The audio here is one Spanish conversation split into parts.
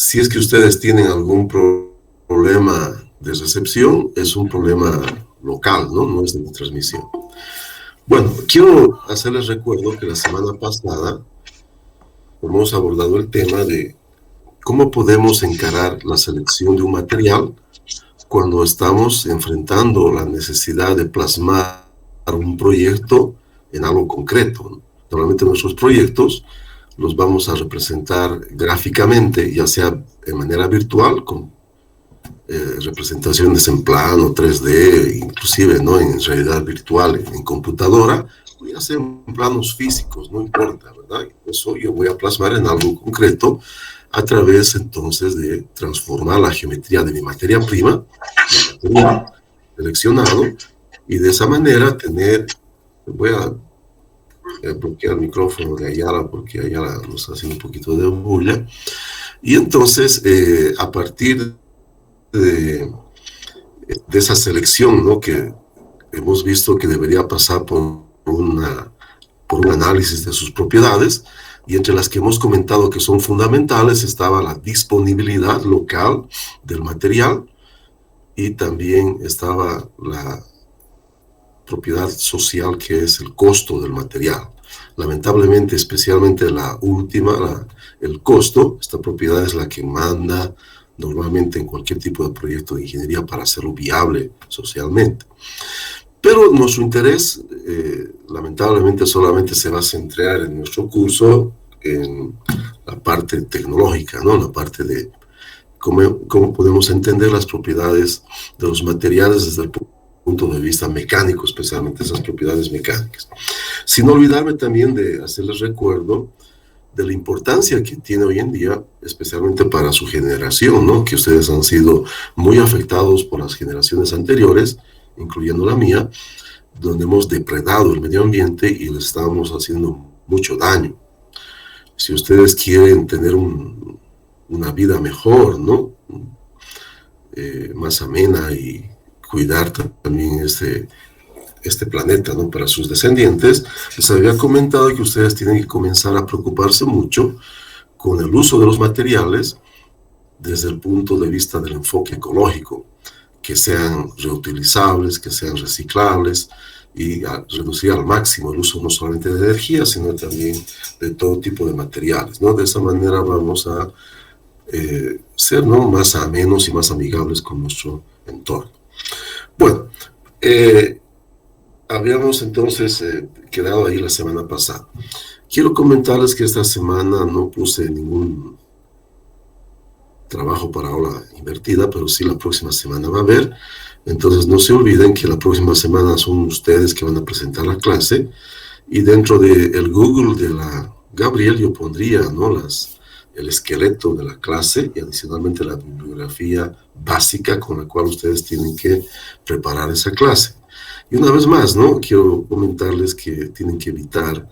Si es que ustedes tienen algún problema de recepción, es un problema local, ¿no? No es de transmisión. Bueno, quiero hacerles recuerdo que la semana pasada hemos abordado el tema de cómo podemos encarar la selección de un material cuando estamos enfrentando la necesidad de plasmar un proyecto en algo concreto, ¿no? Normalmente nuestros proyectos los vamos a representar gráficamente, ya sea de manera virtual, con representaciones en plano, 3D, inclusive, ¿no?, en realidad virtual, en computadora, o ya sea en planos físicos, no importa, ¿verdad? Eso yo voy a plasmar en algo concreto a través entonces de transformar la geometría de mi materia prima, el material seleccionado, y de esa manera tener, voy a bloquear el micrófono de Ayala porque Ayala nos está haciendo un poquito de bulla, y entonces a partir de esa selección, ¿no?, que hemos visto que debería pasar por un análisis de sus propiedades, y entre las que hemos comentado que son fundamentales estaba la disponibilidad local del material, y también estaba la propiedad social, que es el costo del material. Lamentablemente, especialmente la última, el costo, esta propiedad es la que manda normalmente en cualquier tipo de proyecto de ingeniería para hacerlo viable socialmente. Pero nuestro interés, lamentablemente, solamente se va a centrar en nuestro curso en la parte tecnológica, ¿no? La parte de cómo podemos entender las propiedades de los materiales desde el punto de vista mecánico, especialmente esas propiedades mecánicas. Sin olvidarme también de hacerles recuerdo de la importancia que tiene hoy en día, especialmente para su generación, ¿no?, que ustedes han sido muy afectados por las generaciones anteriores, incluyendo la mía, donde hemos depredado el medio ambiente y le estamos haciendo mucho daño. Si ustedes quieren tener una vida mejor, ¿no?, más amena, y cuidar también este planeta, ¿no?, para sus descendientes, les había comentado que ustedes tienen que comenzar a preocuparse mucho con el uso de los materiales desde el punto de vista del enfoque ecológico, que sean reutilizables, que sean reciclables, y a reducir al máximo el uso no solamente de energía, sino también de todo tipo de materiales, ¿no? De esa manera vamos a ser, ¿no?, más amenos y más amigables con nuestro entorno. Bueno, habíamos entonces quedado ahí la semana pasada. Quiero comentarles que esta semana no puse ningún trabajo para aula invertida, pero sí la próxima semana va a haber. Entonces no se olviden que la próxima semana son ustedes que van a presentar la clase, y dentro del Google de la Gabriel yo pondría, ¿no?, el esqueleto de la clase, y adicionalmente la bibliografía básica con la cual ustedes tienen que preparar esa clase. Y una vez más, ¿no?, quiero comentarles que tienen que evitar,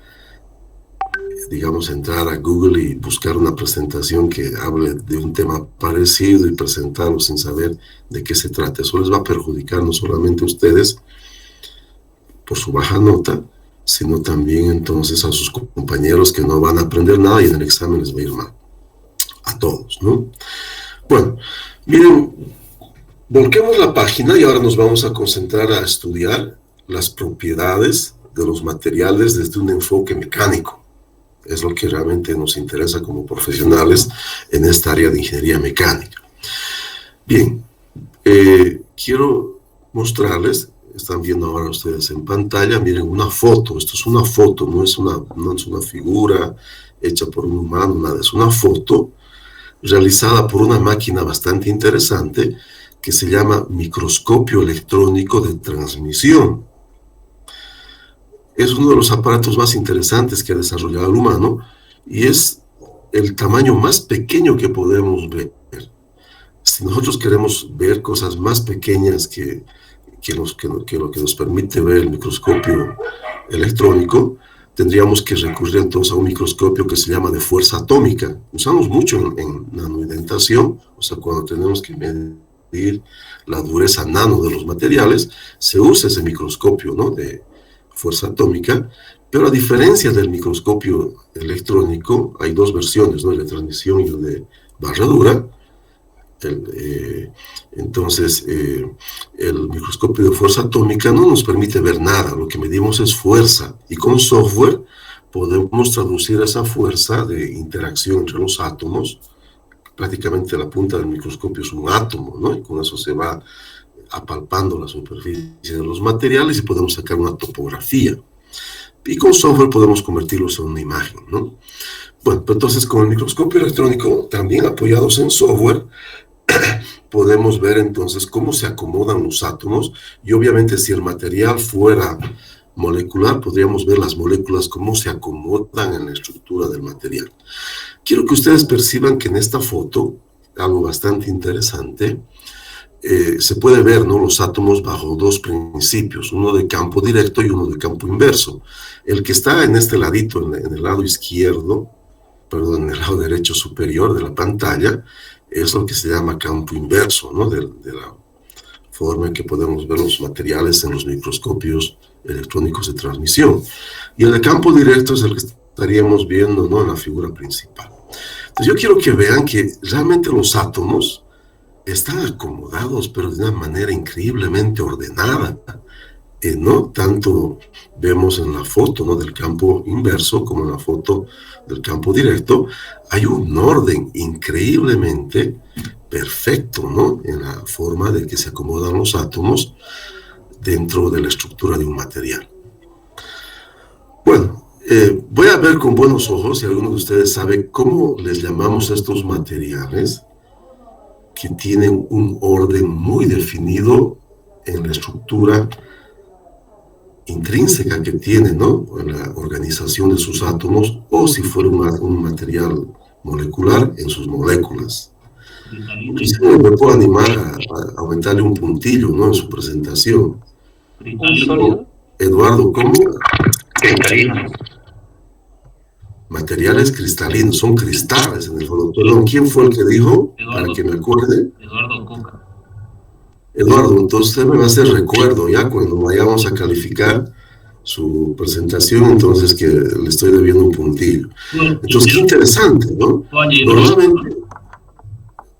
digamos, entrar a Google y buscar una presentación que hable de un tema parecido y presentarlo sin saber de qué se trata. Eso les va a perjudicar no solamente a ustedes por su baja nota, sino también entonces a sus compañeros, que no van a aprender nada y en el examen les va a ir mal. A todos, ¿no? Bueno, miren, volquemos la página y ahora nos vamos a concentrar a estudiar las propiedades de los materiales desde un enfoque mecánico. Es lo que realmente nos interesa como profesionales en esta área de ingeniería mecánica. Bien, quiero mostrarles, están viendo ahora ustedes en pantalla, miren, una foto. Esto es una foto, no es una figura hecha por un humano, nada, es una foto realizada por una máquina bastante interesante que se llama microscopio electrónico de transmisión. Es uno de los aparatos más interesantes que ha desarrollado el humano, y es el tamaño más pequeño que podemos ver. Si nosotros queremos ver cosas más pequeñas que lo que nos permite ver el microscopio electrónico, tendríamos que recurrir entonces a un microscopio que se llama de fuerza atómica. Usamos mucho en nanoindentación, o sea, cuando tenemos que medir la dureza nano de los materiales, se usa ese microscopio, ¿no?, de fuerza atómica. Pero a diferencia del microscopio electrónico, hay dos versiones, ¿no?, el de transmisión y el de barra dura. Entonces, el microscopio de fuerza atómica no nos permite ver nada, lo que medimos es fuerza, y con software podemos traducir esa fuerza de interacción entre los átomos. Prácticamente la punta del microscopio es un átomo, ¿no? Y con eso se va apalpando la superficie de los materiales y podemos sacar una topografía. Y con software podemos convertirlos en una imagen, ¿no? Bueno, pero entonces con el microscopio electrónico, también apoyados en software, podemos ver entonces cómo se acomodan los átomos, y obviamente si el material fuera molecular, podríamos ver las moléculas cómo se acomodan en la estructura del material. Quiero que ustedes perciban que en esta foto, algo bastante interesante, se puede ver, ¿no?, los átomos bajo dos principios, uno de campo directo y uno de campo inverso. El que está en este ladito, en el lado izquierdo, perdón, en el lado derecho superior de la pantalla, es lo que se llama campo inverso, ¿no?, de la forma en que podemos ver los materiales en los microscopios electrónicos de transmisión. Y el de campo directo es el que estaríamos viendo, ¿no?, en la figura principal. Entonces yo quiero que vean que realmente los átomos están acomodados, pero de una manera increíblemente ordenada, ¿no? Tanto vemos en la foto, ¿no?, del campo inverso como en la foto del campo directo, hay un orden increíblemente perfecto, ¿no?, en la forma de que se acomodan los átomos dentro de la estructura de un material. Bueno, voy a ver con buenos ojos si alguno de ustedes sabe cómo les llamamos a estos materiales que tienen un orden muy definido en la estructura intrínseca que tienen, ¿no?, en la organización de sus átomos, o si fuera un material molecular, en sus moléculas. Quizá me puedo animar a aumentarle un puntillo, ¿no?, en su presentación. Eduardo, ¿cómo? Cristalinos. Materiales cristalinos, son cristales en el fondo. Perdón, ¿quién fue el que dijo? Eduardo, para que me acuerde. Eduardo Coca. Eduardo, entonces usted me va a hacer recuerdo ya cuando vayamos a calificar su presentación, entonces que le estoy debiendo un puntillo. Entonces, qué interesante, ¿no? Normalmente,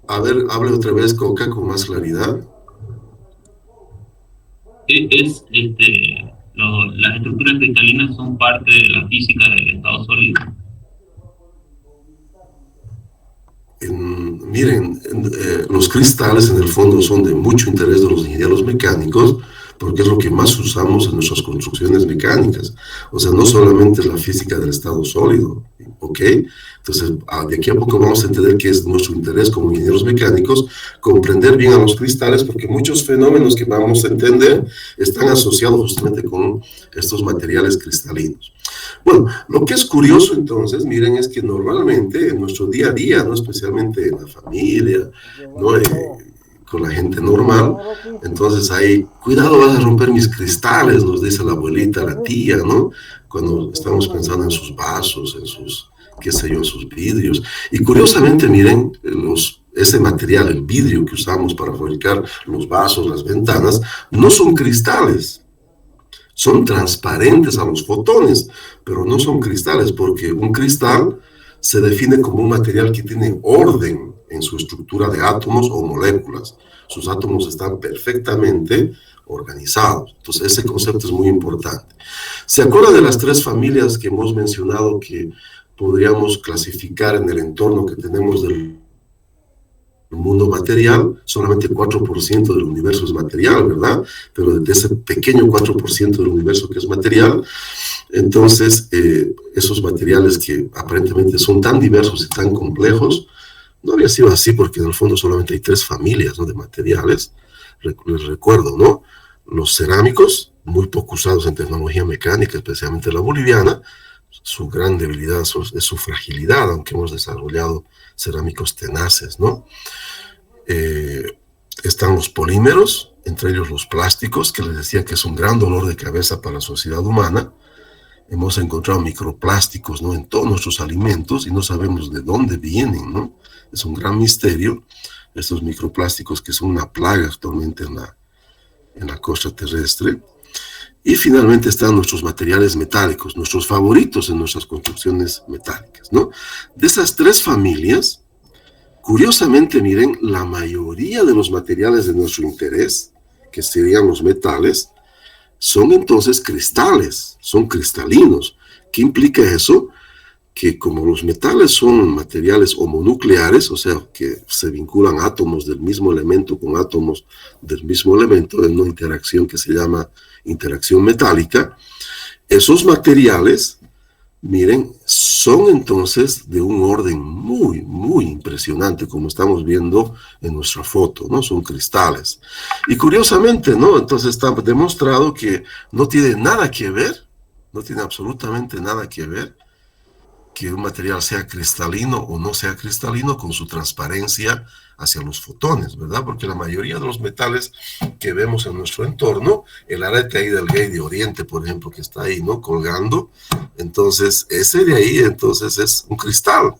a ver, hable otra vez, Coca, con más claridad. Las estructuras cristalinas son parte de la física del estado sólido. Miren, los cristales en el fondo son de mucho interés de los ingenieros mecánicos, porque es lo que más usamos en nuestras construcciones mecánicas. O sea, no solamente es la física del estado sólido, ¿ok? Entonces, de aquí a poco vamos a entender que es nuestro interés como ingenieros mecánicos comprender bien a los cristales, porque muchos fenómenos que vamos a entender están asociados justamente con estos materiales cristalinos. Bueno, lo que es curioso entonces, miren, es que normalmente en nuestro día a día, ¿no?, especialmente en la familia, ¿no?, con la gente normal, entonces ahí, cuidado, vas a romper mis cristales, nos dice la abuelita, la tía, ¿no?, cuando estamos pensando en sus vasos, en sus, qué sé yo, en sus vidrios. Y curiosamente, miren, ese material, el vidrio que usamos para fabricar los vasos, las ventanas, no son cristales. Son transparentes a los fotones, pero no son cristales, porque un cristal se define como un material que tiene orden en su estructura de átomos o moléculas. Sus átomos están perfectamente organizados. Entonces, ese concepto es muy importante. ¿Se acuerda de las tres familias que hemos mencionado que podríamos clasificar en el entorno que tenemos del mundo material? Solamente 4% del universo es material, ¿verdad? Pero de ese pequeño 4% del universo que es material, entonces esos materiales que aparentemente son tan diversos y tan complejos, no habría sido así, porque en el fondo solamente hay 3 familias, ¿no?, de materiales. Les recuerdo, ¿no?, los cerámicos, muy poco usados en tecnología mecánica, especialmente la boliviana. Su gran debilidad es su fragilidad, aunque hemos desarrollado cerámicos tenaces, ¿no? Están los polímeros, entre ellos los plásticos, que les decía que es un gran dolor de cabeza para la sociedad humana. Hemos encontrado microplásticos, ¿no?, en todos nuestros alimentos y no sabemos de dónde vienen, ¿no? Es un gran misterio, estos microplásticos que son una plaga actualmente en la costa terrestre. Y finalmente están nuestros materiales metálicos, nuestros favoritos en nuestras construcciones metálicas, ¿no? De esas 3 familias, Curiosamente, miren, la mayoría de los materiales de nuestro interés, que serían los metales, son entonces cristales, son cristalinos. ¿Qué implica eso? Que como los metales son materiales homonucleares, o sea, que se vinculan átomos del mismo elemento con átomos del mismo elemento en una interacción que se llama interacción metálica, esos materiales, miren, son entonces de un orden muy, muy impresionante, como estamos viendo en nuestra foto, ¿no? Son cristales. Y curiosamente, ¿no? Entonces está demostrado que no tiene nada que ver, no tiene absolutamente nada que ver que un material sea cristalino o no sea cristalino con su transparencia hacia los fotones, ¿verdad? Porque la mayoría de los metales que vemos en nuestro entorno, el arete ahí del Gay de Oriente, por ejemplo, que está ahí, ¿no? Colgando, entonces ese de ahí, entonces es un cristal,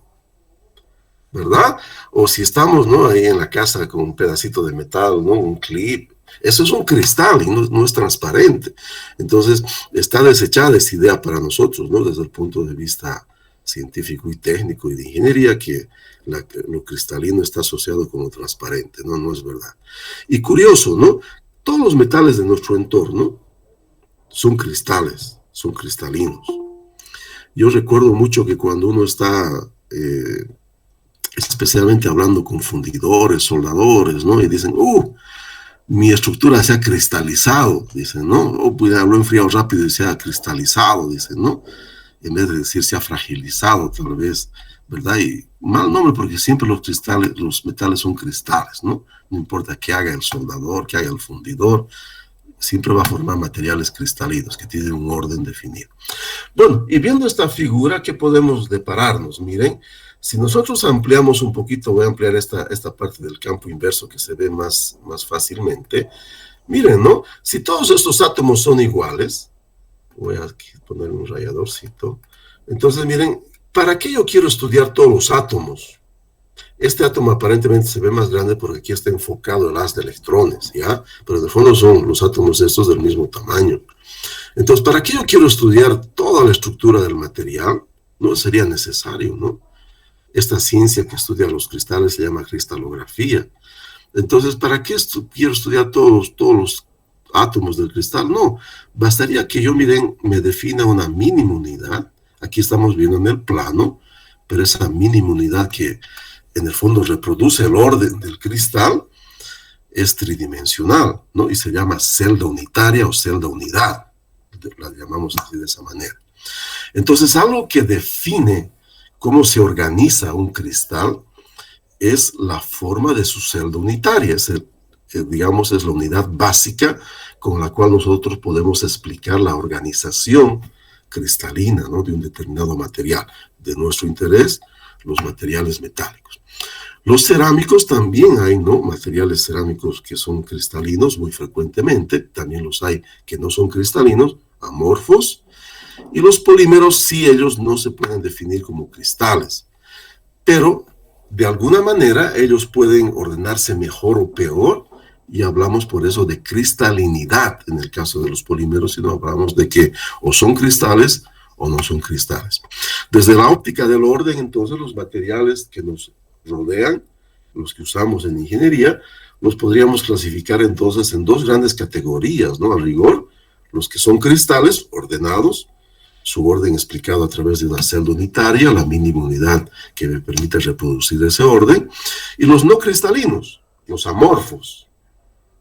¿verdad? O si estamos, ¿no? Ahí en la casa con un pedacito de metal, ¿no? Un clip, eso es un cristal y no es transparente. Entonces está desechada esta idea para nosotros, ¿no? Desde el punto de vista científico y técnico y de ingeniería, que lo cristalino está asociado con lo transparente, ¿no? No es verdad. Y curioso, ¿no? Todos los metales de nuestro entorno son cristales, son cristalinos. Yo recuerdo mucho que cuando uno está, especialmente hablando con fundidores, soldadores, ¿no? Y dicen, mi estructura se ha cristalizado, dicen, ¿no? O lo he enfriado rápido y se ha cristalizado, dicen, ¿no? En vez de decir se ha fragilizado, tal vez, ¿verdad? Y mal nombre, porque siempre los metales son cristales, ¿no? No importa qué haga el soldador, qué haga el fundidor, siempre va a formar materiales cristalinos que tienen un orden definido. Bueno, y viendo esta figura, ¿qué podemos depararnos? Miren, si nosotros ampliamos un poquito, voy a ampliar esta parte del campo inverso que se ve más fácilmente. Miren, ¿no? Si todos estos átomos son iguales, voy a poner un rayadorcito. Entonces, miren, ¿para qué yo quiero estudiar todos los átomos? Este átomo aparentemente se ve más grande porque aquí está enfocado el haz de electrones, ¿ya? Pero en el fondo son los átomos estos del mismo tamaño. Entonces, ¿para qué yo quiero estudiar toda la estructura del material? No sería necesario, ¿no? Esta ciencia que estudia los cristales se llama cristalografía. Entonces, ¿para qué quiero estudiar todos los átomos del cristal? No, bastaría que yo, miren, me defina una mínima unidad. Aquí estamos viendo en el plano, pero esa mínima unidad que en el fondo reproduce el orden del cristal es tridimensional, ¿no? Y se llama celda unitaria o celda unidad, la llamamos así de esa manera. Entonces, algo que define cómo se organiza un cristal es la forma de su celda unitaria, digamos, es la unidad básica con la cual nosotros podemos explicar la organización cristalina, ¿no? De un determinado material. De nuestro interés, los materiales metálicos. Los cerámicos también hay, ¿no? Materiales cerámicos que son cristalinos muy frecuentemente, también los hay que no son cristalinos, amorfos, y los polímeros sí, ellos no se pueden definir como cristales, pero de alguna manera ellos pueden ordenarse mejor o peor, y hablamos por eso de cristalinidad en el caso de los polímeros, sino hablamos de que o son cristales o no son cristales. Desde la óptica del orden, entonces, los materiales que nos rodean, los que usamos en ingeniería, los podríamos clasificar entonces en dos grandes categorías, ¿no? A rigor, los que son cristales ordenados, su orden explicado a través de una celda unitaria, la mínima unidad que me permite reproducir ese orden, y los no cristalinos, los amorfos,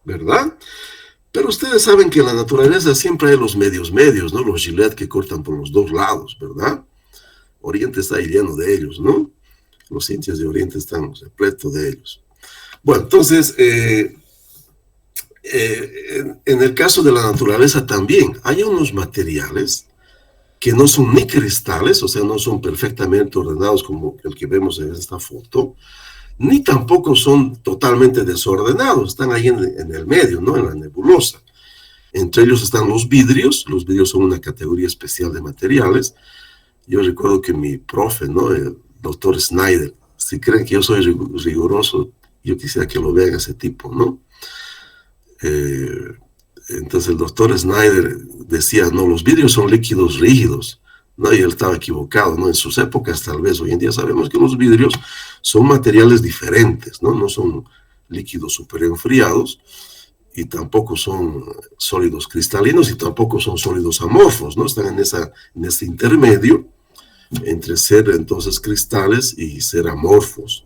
¿verdad? Pero ustedes saben que en la naturaleza siempre hay los medios, ¿no? Los gilet que cortan por los dos lados, ¿verdad? Oriente está ahí lleno de ellos, ¿no? Los ciencias de Oriente están repletos de ellos. Bueno, entonces, en el caso de la naturaleza también, hay unos materiales que no son ni cristales, o sea, no son perfectamente ordenados como el que vemos en esta foto, ni tampoco son totalmente desordenados, están ahí en el medio, ¿no? En la nebulosa. Entre ellos están los vidrios son una categoría especial de materiales. Yo recuerdo que mi profe, ¿no? El doctor Snyder, si creen que yo soy riguroso, yo quisiera que lo vean a ese tipo, ¿no? Entonces el doctor Snyder decía, no, los vidrios son líquidos rígidos, ¿no? Y él estaba equivocado, ¿no? En sus épocas tal vez, hoy en día sabemos que los vidrios son materiales diferentes, ¿no? No son líquidos superenfriados y tampoco son sólidos cristalinos y tampoco son sólidos amorfos, ¿no? Están en ese intermedio entre ser entonces cristales y ser amorfos.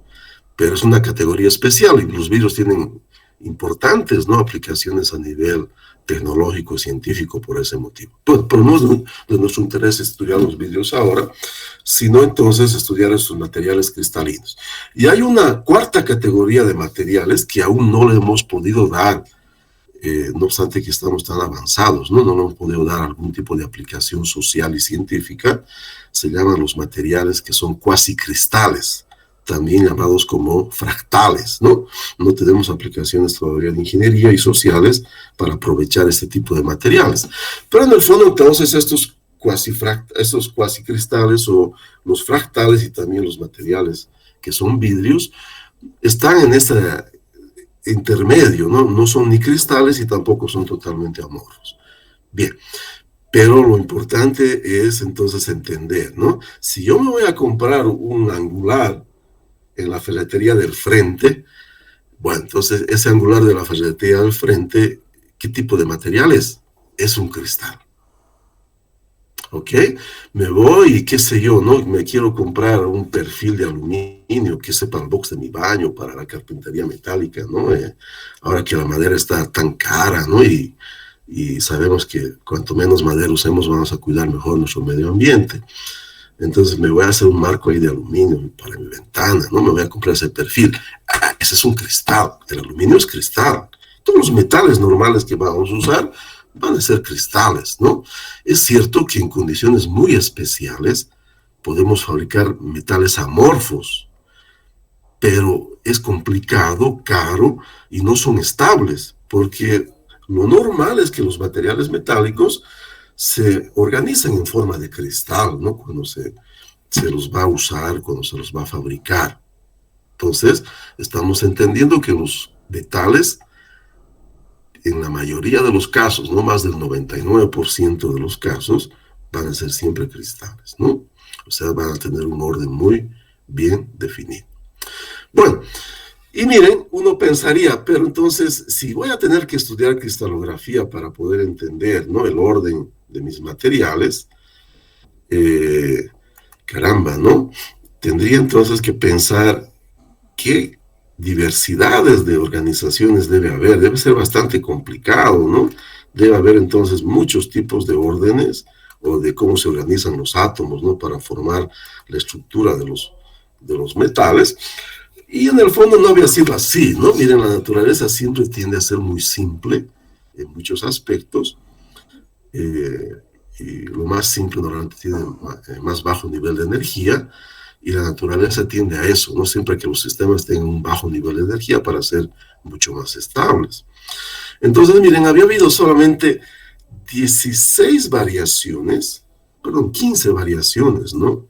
Pero es una categoría especial y los vidrios tienen importantes, ¿no?, aplicaciones a nivel tecnológico, científico, por ese motivo. Pero no es de nuestro interés estudiar los vidrios ahora, sino entonces estudiar estos materiales cristalinos. Y hay una cuarta categoría de materiales que aún no le hemos podido dar, no obstante que estamos tan avanzados, ¿no? No le hemos podido dar algún tipo de aplicación social y científica. Se llaman los materiales que son cuasicristales, también llamados como fractales, ¿no? No tenemos aplicaciones todavía de ingeniería y sociales para aprovechar este tipo de materiales. Pero en el fondo, entonces, estos cuasicristales o los fractales y también los materiales que son vidrios están en este intermedio, ¿no? No son ni cristales y tampoco son totalmente amorfos. Bien. Pero lo importante es entonces entender, ¿no? Si yo me voy a comprar un angular en la ferretería del frente, bueno, entonces ese angular de la ferretería del frente, ¿qué tipo de material es? Es un cristal. ¿Ok? Me voy y qué sé yo, ¿no? Me quiero comprar un perfil de aluminio, que sepa el box de mi baño para la carpintería metálica, ¿no? Ahora que la madera está tan cara, ¿no? Y sabemos que cuanto menos madera usemos, vamos a cuidar mejor nuestro medio ambiente. Entonces me voy a hacer un marco ahí de aluminio para mi ventana, ¿no? Me voy a comprar ese perfil. Ah, ese es un cristal. El aluminio es cristal. Todos los metales normales que vamos a usar van a ser cristales, ¿no? Es cierto que en condiciones muy especiales podemos fabricar metales amorfos, pero es complicado, caro y no son estables, porque lo normal es que los materiales metálicos se organizan en forma de cristal, ¿no? Cuando se los va a usar, cuando se los va a fabricar. Entonces, estamos entendiendo que los metales, en la mayoría de los casos, no más del 99% de los casos, van a ser siempre cristales, ¿no? O sea, van a tener un orden muy bien definido. Bueno, y miren, uno pensaría, pero entonces, si voy a tener que estudiar cristalografía para poder entender, ¿no?, el orden de mis materiales, caramba, ¿no? Tendría entonces que pensar qué diversidades de organizaciones debe haber. Debe ser bastante complicado, ¿no? Debe haber entonces muchos tipos de órdenes o de cómo se organizan los átomos, ¿no?, para formar la estructura de los metales. Y en el fondo no había sido así, ¿no? Miren, la naturaleza siempre tiende a ser muy simple en muchos aspectos. Y lo más simple normalmente tiene más bajo nivel de energía, y la naturaleza tiende a eso, no siempre que los sistemas tengan un bajo nivel de energía para ser mucho más estables. Entonces, miren, había habido solamente 15 variaciones, ¿no?,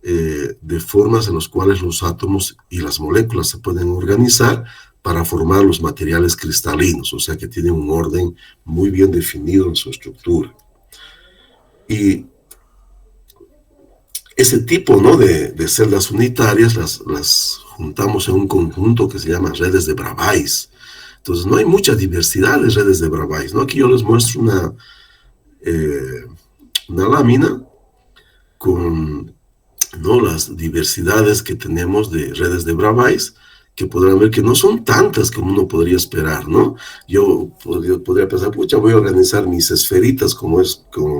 de formas en las cuales los átomos y las moléculas se pueden organizar para formar los materiales cristalinos, o sea que tienen un orden muy bien definido en su estructura. Y ese tipo, ¿no?, de celdas unitarias las juntamos en un conjunto que se llama redes de Bravais. Entonces no hay mucha diversidad de redes de Bravais, ¿no? Aquí yo les muestro una lámina con, ¿no?, las diversidades que tenemos de redes de Bravais, que podrán ver que no son tantas como uno podría esperar, ¿no? Yo podría pensar, pucha, voy a organizar mis esferitas como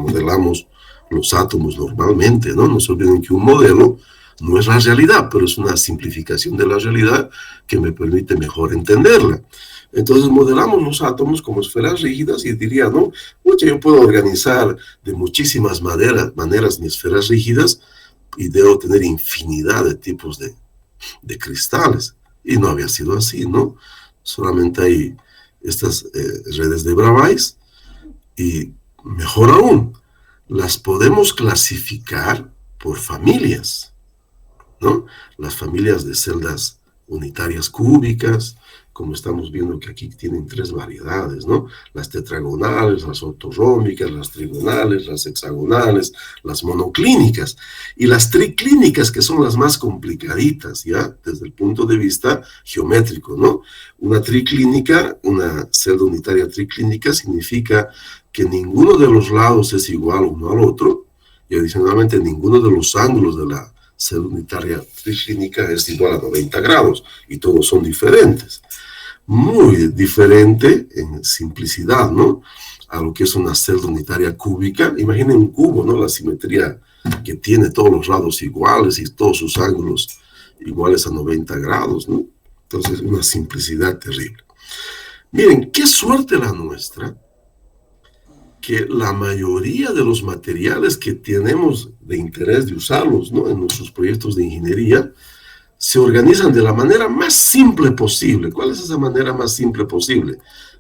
modelamos los átomos normalmente, ¿no? No se olviden que un modelo no es la realidad, pero es una simplificación de la realidad que me permite mejor entenderla. Entonces modelamos los átomos como esferas rígidas y diría, ¿no?, pucha, yo puedo organizar de muchísimas maneras mis esferas rígidas y debo tener infinidad de tipos de cristales. Y no había sido así, ¿no? Solamente hay estas redes de Bravais, y mejor aún, las podemos clasificar por familias, ¿no? Las familias de celdas unitarias cúbicas, como estamos viendo que aquí tienen 3 variedades, ¿no? Las tetragonales, las ortorrómbicas, las trigonales, las hexagonales, las monoclínicas y las triclínicas, que son las más complicaditas, ¿ya? Desde el punto de vista geométrico, ¿no? Una triclínica, una celda unitaria triclínica significa que ninguno de los lados es igual uno al otro y adicionalmente ninguno de los ángulos de la celda unitaria triclínica es igual a 90 grados y todos son diferentes. Muy diferente en simplicidad, ¿no? A lo que es una celda unitaria cúbica. Imaginen un cubo, ¿no? La simetría que tiene todos los lados iguales y todos sus ángulos iguales a 90 grados, ¿no? Entonces, una simplicidad terrible. Miren, qué suerte la nuestra, que la mayoría de los materiales que tenemos de interés de usarlos, ¿no? En nuestros proyectos de ingeniería, se organizan de la manera más simple posible. ¿Cuál es esa manera más simple posible?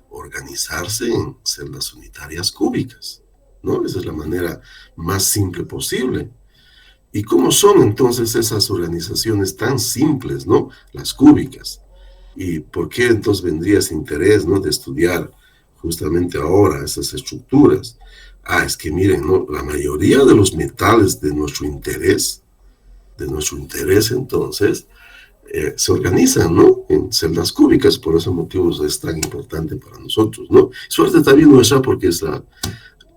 Organizarse en celdas unitarias cúbicas, ¿no? Esa es la manera más simple posible. ¿Y cómo son entonces esas organizaciones tan simples, ¿no? Las cúbicas. ¿Y por qué entonces vendría ese interés, ¿no? De estudiar justamente ahora esas estructuras? Es que miren, ¿no? La mayoría de los metales de nuestro interés entonces, se organizan, ¿no? En celdas cúbicas, por ese motivo es tan importante para nosotros, ¿no? Suerte también nuestra porque es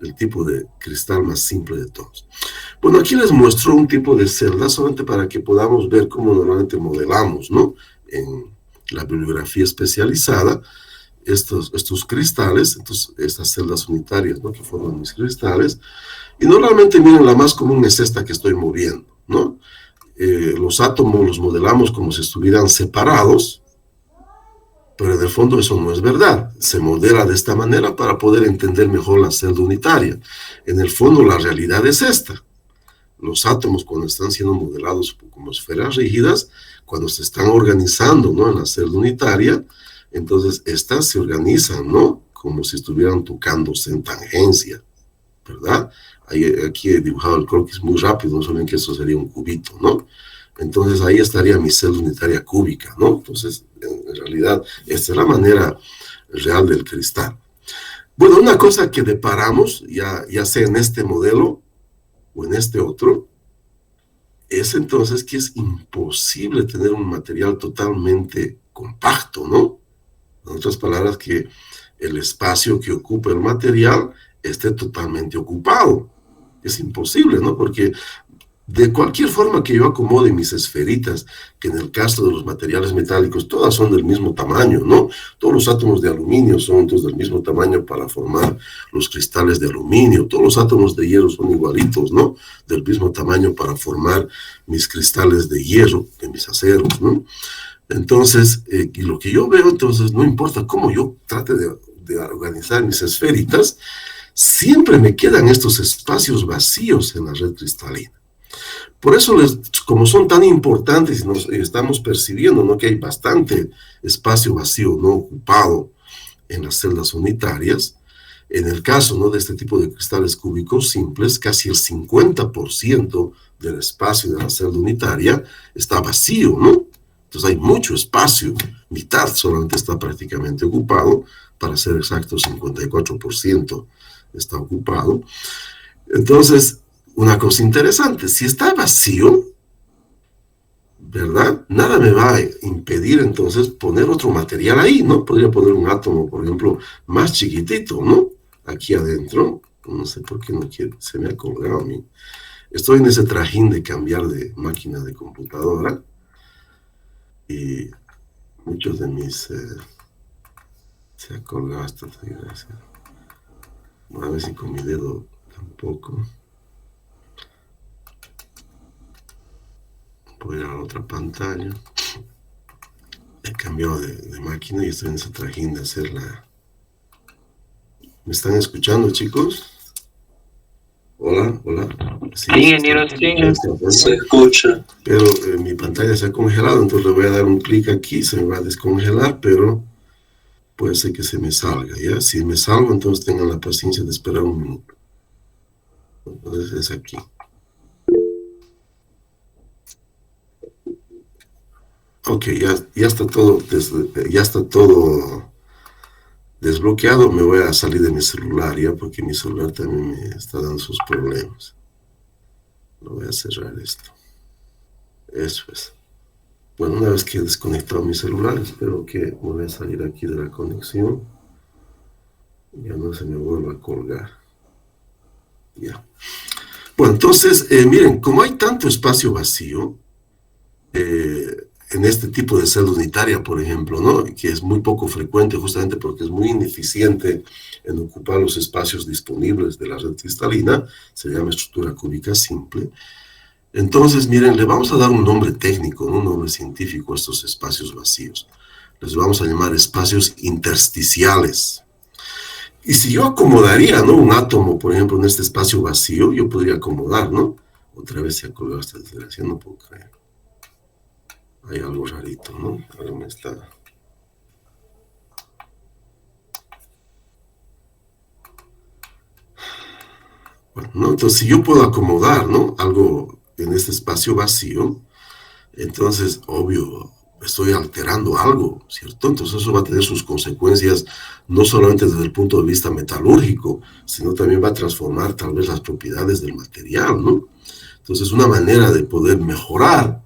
el tipo de cristal más simple de todos. Bueno, aquí les muestro un tipo de celda solamente para que podamos ver cómo normalmente modelamos, ¿no? En la bibliografía especializada, estos cristales, entonces, estas celdas unitarias, ¿no? Que forman mis cristales. Y normalmente, miren, la más común es esta que estoy moviendo, ¿no? Los átomos los modelamos como si estuvieran separados, pero en el fondo eso no es verdad. Se modela de esta manera para poder entender mejor la celda unitaria. En el fondo la realidad es esta. Los átomos, cuando están siendo modelados como esferas rígidas, cuando se están organizando, ¿no? En la celda unitaria, entonces estas se organizan, ¿no? Como si estuvieran tocándose en tangencia, ¿verdad? Aquí he dibujado el croquis muy rápido, no saben que eso sería un cubito, ¿no? Entonces ahí estaría mi celda unitaria cúbica, ¿no? Entonces, en realidad, esta es la manera real del cristal. Bueno, una cosa que deparamos, ya sea en este modelo o en este otro, es entonces que es imposible tener un material totalmente compacto, ¿no? En otras palabras, que el espacio que ocupa el material esté totalmente ocupado. Es imposible, ¿no? Porque de cualquier forma que yo acomode mis esferitas, que en el caso de los materiales metálicos, todas son del mismo tamaño, ¿no? Todos los átomos de aluminio son entonces del mismo tamaño para formar los cristales de aluminio. Todos los átomos de hierro son igualitos, ¿no? Del mismo tamaño para formar mis cristales de hierro, de mis aceros, ¿no? Entonces, y lo que yo veo, entonces, no importa cómo yo trate de organizar mis esferitas, siempre me quedan estos espacios vacíos en la red cristalina. Por eso, como son tan importantes y nos estamos percibiendo, ¿no? Que hay bastante espacio vacío no ocupado en las celdas unitarias, en el caso, ¿no? De este tipo de cristales cúbicos simples, casi el 50% del espacio de la celda unitaria está vacío, ¿no? Entonces hay mucho espacio, mitad solamente está prácticamente ocupado, para ser exacto, 54% está ocupado. Entonces, una cosa interesante, si está vacío, ¿verdad? Nada me va a impedir entonces poner otro material ahí, ¿no? Podría poner un átomo, por ejemplo, más chiquitito, ¿no? Aquí adentro, no sé por qué no quiere, se me ha colgado a mí. Estoy en ese trajín de cambiar de máquina de computadora y muchos de mis... se ha colgado esta desgracia. A ver si con mi dedo tampoco. Voy a ir a la otra pantalla. He cambiado de máquina y estoy en ese trajín de hacer la... ¿Me están escuchando, chicos? Hola, hola. Sí, ingeniero, sí. Se escucha. Pero mi pantalla se ha congelado, entonces le voy a dar un clic aquí, se me va a descongelar, pero puede ser que se me salga, ¿ya? Si me salgo, entonces tengan la paciencia de esperar un minuto. Entonces es aquí. Ok, ya está todo, ya está todo desbloqueado. Me voy a salir de mi celular ya, porque mi celular también me está dando sus problemas. Lo voy a cerrar esto. Eso es. Bueno, una vez que he desconectado mi celular, espero que voy a salir aquí de la conexión. Ya no se me vuelva a colgar. Ya. Bueno, entonces, miren, como hay tanto espacio vacío, en este tipo de celda unitaria, por ejemplo, ¿no? Que es muy poco frecuente justamente porque es muy ineficiente en ocupar los espacios disponibles de la red cristalina, se llama estructura cúbica simple. Entonces, miren, le vamos a dar un nombre técnico, ¿no? Un nombre científico a estos espacios vacíos. Les vamos a llamar espacios intersticiales. Y si yo acomodaría, ¿no? Un átomo, por ejemplo, en este espacio vacío, yo podría acomodar, ¿no? Otra vez se ha colgado esta desgracia, no puedo creer. Hay algo rarito, ¿no? Ahora me está... Bueno, ¿no? Entonces, si yo puedo acomodar, ¿no? Algo en este espacio vacío, entonces, obvio, estoy alterando algo, ¿cierto? Entonces eso va a tener sus consecuencias, no solamente desde el punto de vista metalúrgico, sino también va a transformar tal vez las propiedades del material, ¿no? Entonces, una manera de poder mejorar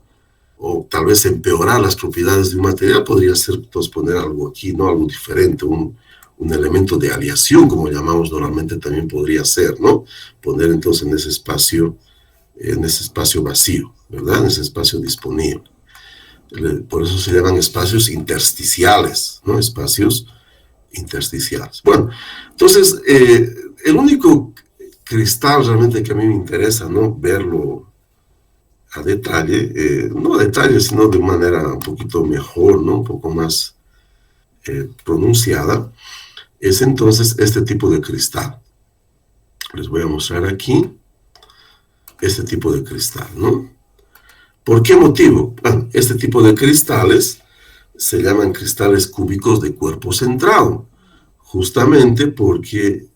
o tal vez empeorar las propiedades de un material podría ser, entonces, poner algo aquí, ¿no? Algo diferente, un elemento de aleación, como llamamos normalmente, también podría ser, ¿no? Poner entonces en ese espacio vacío, ¿verdad? En ese espacio disponible. Por eso se llaman espacios intersticiales, ¿no? Espacios intersticiales. Bueno, entonces, el único cristal realmente que a mí me interesa, ¿no? Verlo a detalle, no a detalle, sino de manera un poquito mejor, ¿no? Un poco más pronunciada, es entonces este tipo de cristal. Les voy a mostrar aquí este tipo de cristal, ¿no? ¿Por qué motivo? Bueno, este tipo de cristales se llaman cristales cúbicos de cuerpo centrado, justamente porque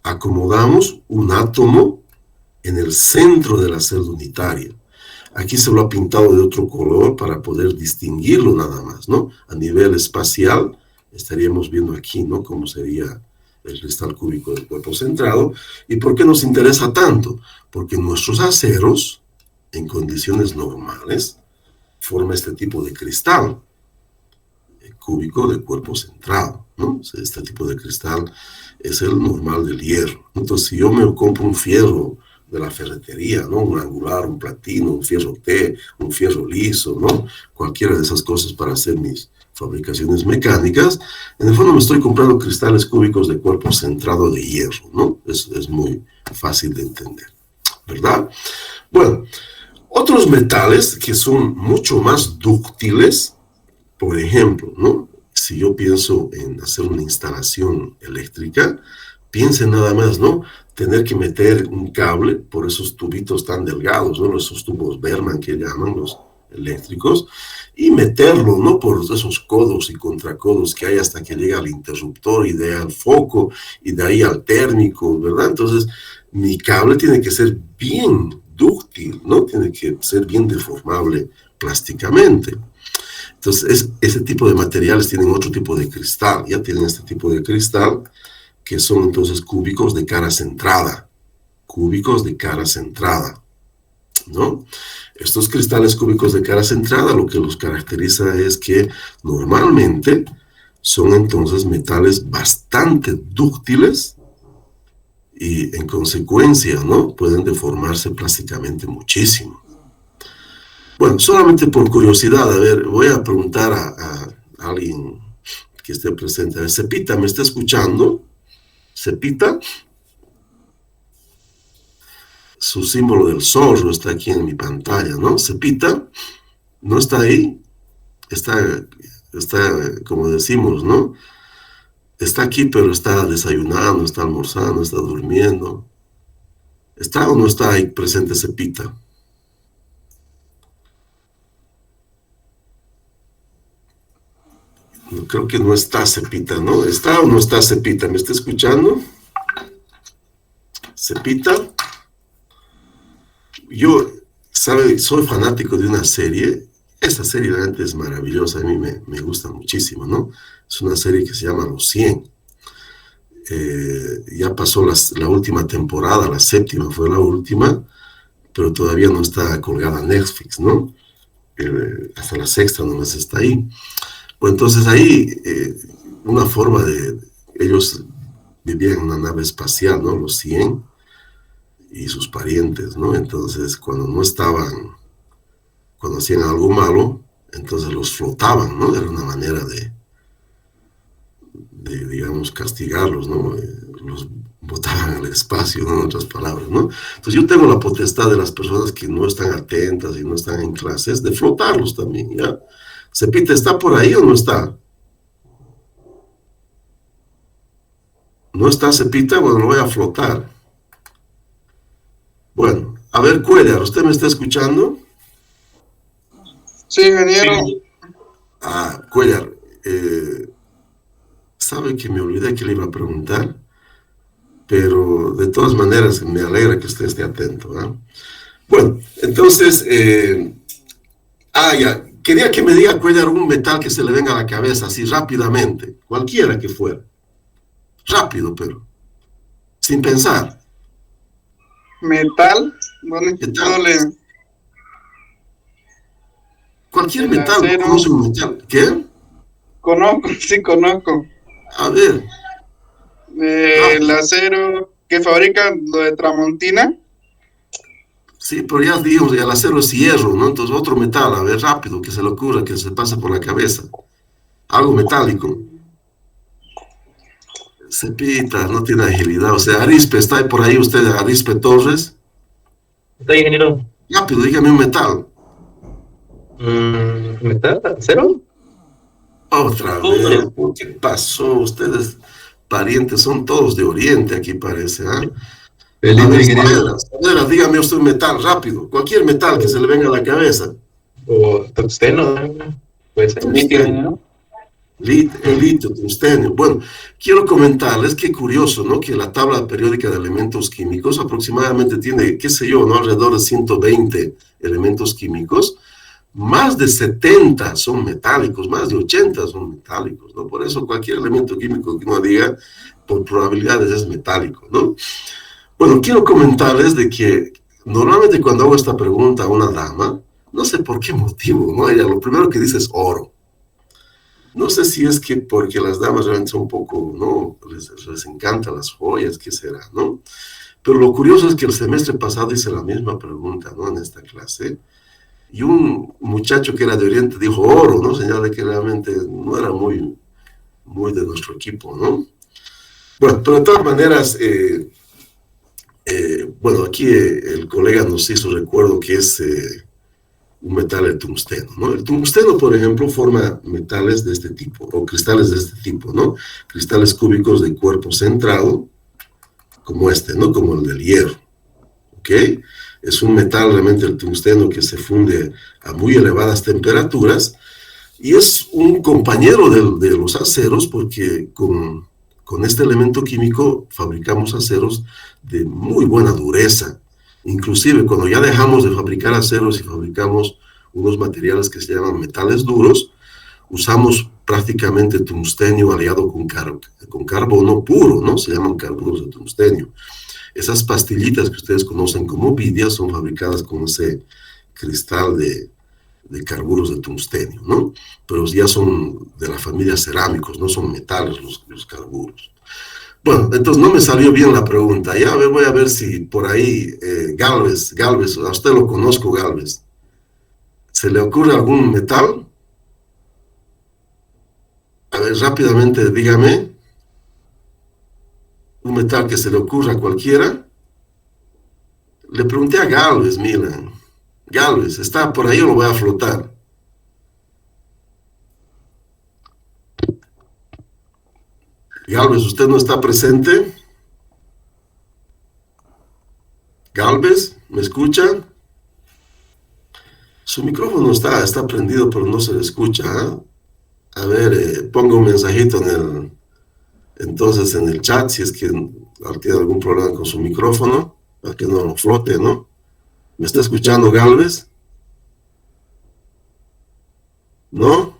acomodamos un átomo en el centro de la celda unitaria. Aquí se lo ha pintado de otro color para poder distinguirlo nada más, ¿no? A nivel espacial estaríamos viendo aquí, ¿no? Cómo sería el cristal cúbico del cuerpo centrado. ¿Y por qué nos interesa tanto? Porque nuestros aceros, en condiciones normales, forma este tipo de cristal cúbico de cuerpo centrado, ¿no? O sea, este tipo de cristal es el normal del hierro. Entonces, si yo me compro un fierro de la ferretería, ¿no? Un angular, un platino, un fierro T, un fierro liso, ¿no? Cualquiera de esas cosas para hacer mis fabricaciones mecánicas, en el fondo me estoy comprando cristales cúbicos de cuerpo centrado de hierro, ¿no? Es muy fácil de entender, ¿verdad? Bueno, otros metales que son mucho más dúctiles, por ejemplo, ¿no? Si yo pienso en hacer una instalación eléctrica, piensen nada más, ¿no? Tener que meter un cable por esos tubitos tan delgados, ¿no? Esos tubos Berman que llaman los eléctricos, y meterlo, ¿no? Por esos codos y contracodos que hay hasta que llega al interruptor y de ahí al foco y de ahí al térmico, ¿verdad? Entonces, mi cable tiene que ser bien dúctil, ¿no? Tiene que ser bien deformable plásticamente. Entonces, ese tipo de materiales tienen otro tipo de cristal, ya tienen este tipo de cristal, que son entonces cúbicos de cara centrada, ¿no? Estos cristales cúbicos de cara centrada, lo que los caracteriza es que normalmente son entonces metales bastante dúctiles y en consecuencia, ¿no? Pueden deformarse plásticamente muchísimo. Bueno, solamente por curiosidad, a ver, voy a preguntar a alguien que esté presente. A ver, Cepita, ¿me está escuchando? Cepita. Su símbolo del zorro está aquí en mi pantalla, ¿no? Cepita, ¿no está ahí? Está, como decimos, ¿no? Está aquí, pero está desayunando, está almorzando, está durmiendo. ¿Está o no está ahí presente Cepita? No, creo que no está Cepita, ¿no? ¿Está o no está Cepita? ¿Me está escuchando? Cepita. Yo, ¿sabe? Soy fanático de una serie Esta serie realmente es maravillosa, a mí me gusta muchísimo, ¿no? Es una serie que se llama Los 100. Ya pasó la última temporada, la séptima fue la última, pero todavía no está colgada en Netflix, ¿no? Hasta la sexta nomás está ahí. Pues entonces ahí, una forma de... Ellos vivían en una nave espacial, ¿no? Los 100 y sus parientes, ¿no? Entonces, cuando no estaban, cuando hacían algo malo, entonces los flotaban, ¿no? Era una manera de digamos, castigarlos, ¿no? Los botaban al espacio, ¿no? En otras palabras, ¿no? Entonces yo tengo la potestad de las personas que no están atentas y no están en clases, de flotarlos también, ¿ya? Cepita, ¿está por ahí o no está? ¿No está Cepita? Bueno, lo voy a flotar. Bueno, a ver, Cuellar, ¿usted me está escuchando? Sí, ingeniero. Ah, Cuellar, sabe que me olvidé que le iba a preguntar, pero de todas maneras me alegra que usted esté atento, ¿eh? Bueno, entonces, ya, quería que me diga, Cuellar, un metal que se le venga a la cabeza así rápidamente, cualquiera que fuera, rápido, pero sin pensar. Metal, bueno, Metal. Cualquier el metal, ¿no acero. conoce un metal? ¿Qué? Conozco, sí conozco. A ver. El acero que fabrican lo de Tramontina. Sí, pero ya dijimos, el acero es hierro, ¿no? Entonces otro metal, a ver, rápido, que se le ocurra, que se pase por la cabeza. Algo metálico. Cepita, no tiene agilidad. O sea, Arispe, ¿está ahí por ahí usted, Arispe Torres? Está ingeniero. Rápido, dígame un metal. ¿Metal? ¿Acero? Otra vez, ¿qué pasó? Ustedes, parientes, son todos de Oriente, aquí parece, ¿ah? A ver, Saavedra, dígame usted un metal, rápido. Cualquier metal que se le venga a la cabeza. O tungsteno, puede ser. Tungsteno. El litio, tungsteno. Bueno, quiero comentarles que curioso, ¿no? Que la tabla periódica de elementos químicos aproximadamente tiene, qué sé yo, ¿no? Alrededor de 120 elementos químicos. Más de 70 son metálicos, más de 80 son metálicos, ¿no? Por eso cualquier elemento químico que uno diga, por probabilidades es metálico, ¿no? Bueno, quiero comentarles de que normalmente cuando hago esta pregunta a una dama, no sé por qué motivo, ¿no? Ella lo primero que dice es oro. No sé si es que porque las damas realmente son un poco, ¿no? Les encantan las joyas, ¿qué será, no? Pero lo curioso es que el semestre pasado hice la misma pregunta, ¿no? En esta clase. Y un muchacho que era de Oriente dijo oro, ¿no? Señal de que realmente no era muy de nuestro equipo, ¿no? Bueno, pero de todas maneras, bueno, aquí el colega nos hizo recuerdo que es un metal, el tungsteno, ¿no? El tungsteno, por ejemplo, forma metales de este tipo, o cristales de este tipo, ¿no? Cristales cúbicos de cuerpo centrado, como este, ¿no? Como el del hierro, ¿ok? Es un metal realmente el tungsteno que se funde a muy elevadas temperaturas y es un compañero de los aceros porque con este elemento químico fabricamos aceros de muy buena dureza. Inclusive cuando ya dejamos de fabricar aceros y fabricamos unos materiales que se llaman metales duros, usamos prácticamente tungstenio aliado con carbono puro, ¿no? Se llaman carbonos de tungstenio. Esas pastillitas que ustedes conocen como vidia son fabricadas con ese cristal de carburos de tungstenio, ¿no? Pero ya son de la familia cerámicos, no son metales los carburos. Bueno, entonces no me salió bien la pregunta. Ya voy a ver si por ahí Galvez, a usted lo conozco, Galvez. ¿Se le ocurre algún metal? A ver, rápidamente dígame. Un metal que se le ocurra a cualquiera. Le pregunté a Galvez, miren. Galvez, ¿está por ahí o lo voy a flotar? Galvez, ¿usted no está presente? Galvez, ¿me escucha? Su micrófono está prendido, pero no se le escucha, ¿eh? A ver, ponga un mensajito entonces en el chat, si es que tiene algún problema con su micrófono, para que no lo flote, ¿no? ¿Me está escuchando, Galvez? ¿no?